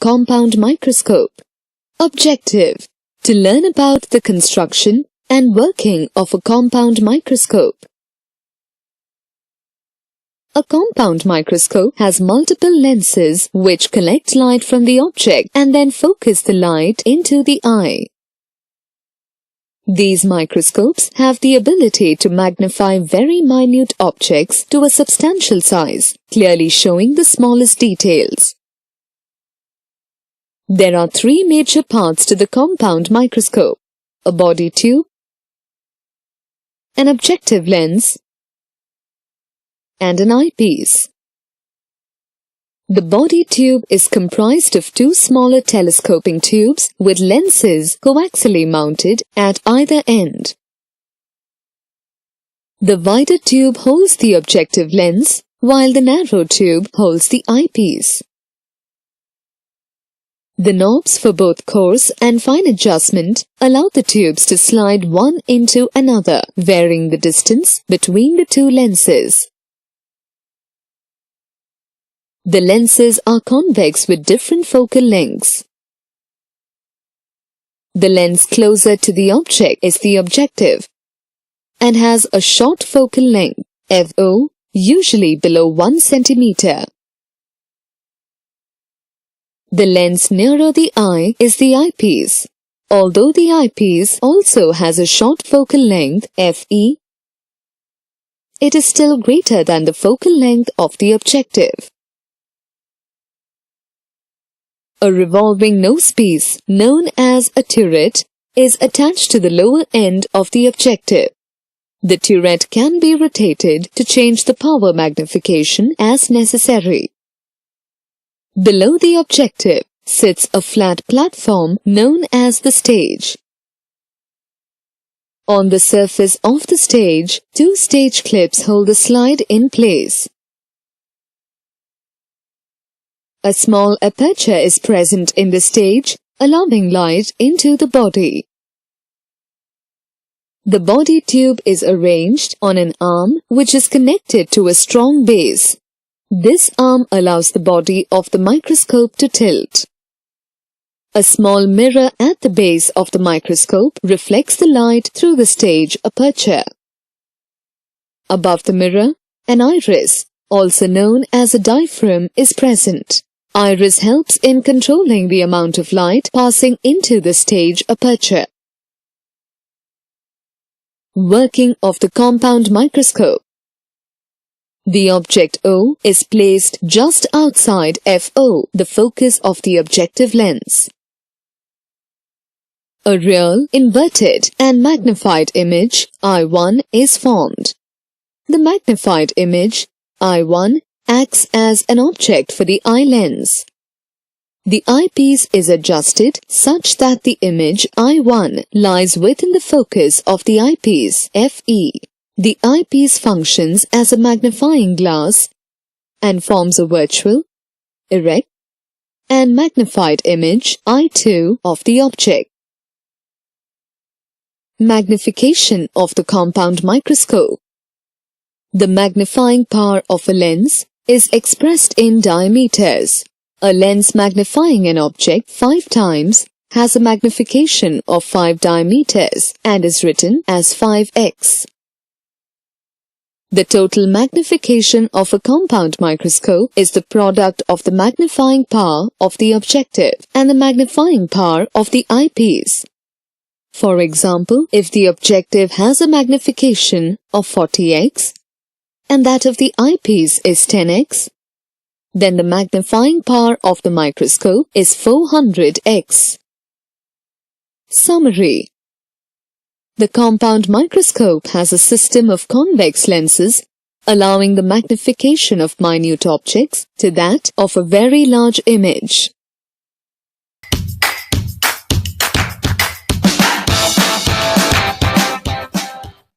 compound microscope. Objective: to learn about the construction and working of a compound microscope. A compound microscope has multiple lenses which collect light from the object and then focus the light into the eye. These microscopes have the ability to magnify very minute objects to a substantial size, clearly showing the smallest details. There are three major parts to the compound microscope: a body tube, an objective lens, and an eyepiece. The body tube is comprised of two smaller telescoping tubes with lenses coaxially mounted at either end. The wider tube holds the objective lens, while the narrow tube holds the eyepiece. The knobs for both coarse and fine adjustment allow the tubes to slide one into another, varying the distance between the two lenses. The lenses are convex with different focal lengths. The lens closer to the object is the objective and has a short focal length, FO, usually below 1 centimeter. The lens nearer the eye is the eyepiece. Although the eyepiece also has a short focal length, FE, it is still greater than the focal length of the objective. A revolving nosepiece, known as a turret, is attached to the lower end of the objective. The turret can be rotated to change the power magnification as necessary. Below the objective sits a flat platform known as the stage. On the surface of the stage, two stage clips hold the slide in place. A small aperture is present in the stage, allowing light into the body. The body tube is arranged on an arm which is connected to a strong base. This arm allows the body of the microscope to tilt. A small mirror at the base of the microscope reflects the light through the stage aperture. Above the mirror, an iris, also known as a diaphragm, is present. Iris helps in controlling the amount of light passing into the stage aperture. Working of the compound microscope. The object O is placed just outside FO, the focus of the objective lens. A real, inverted and magnified image, I1, is formed. The magnified image, I1, acts as an object for the eye lens. The eyepiece is adjusted such that the image I1 lies within the focus of the eyepiece, FE. The eyepiece functions as a magnifying glass and forms a virtual, erect, and magnified image, I2, of the object. Magnification of the compound microscope. The magnifying power of a lens is expressed in diameters. A lens magnifying an object 5 times has a magnification of 5 diameters and is written as 5x. The total magnification of a compound microscope is the product of the magnifying power of the objective and the magnifying power of the eyepiece. For example, if the objective has a magnification of 40x and that of the eyepiece is 10x, then the magnifying power of the microscope is 400x. Summary. The compound microscope has a system of convex lenses, allowing the magnification of minute objects to that of a very large image.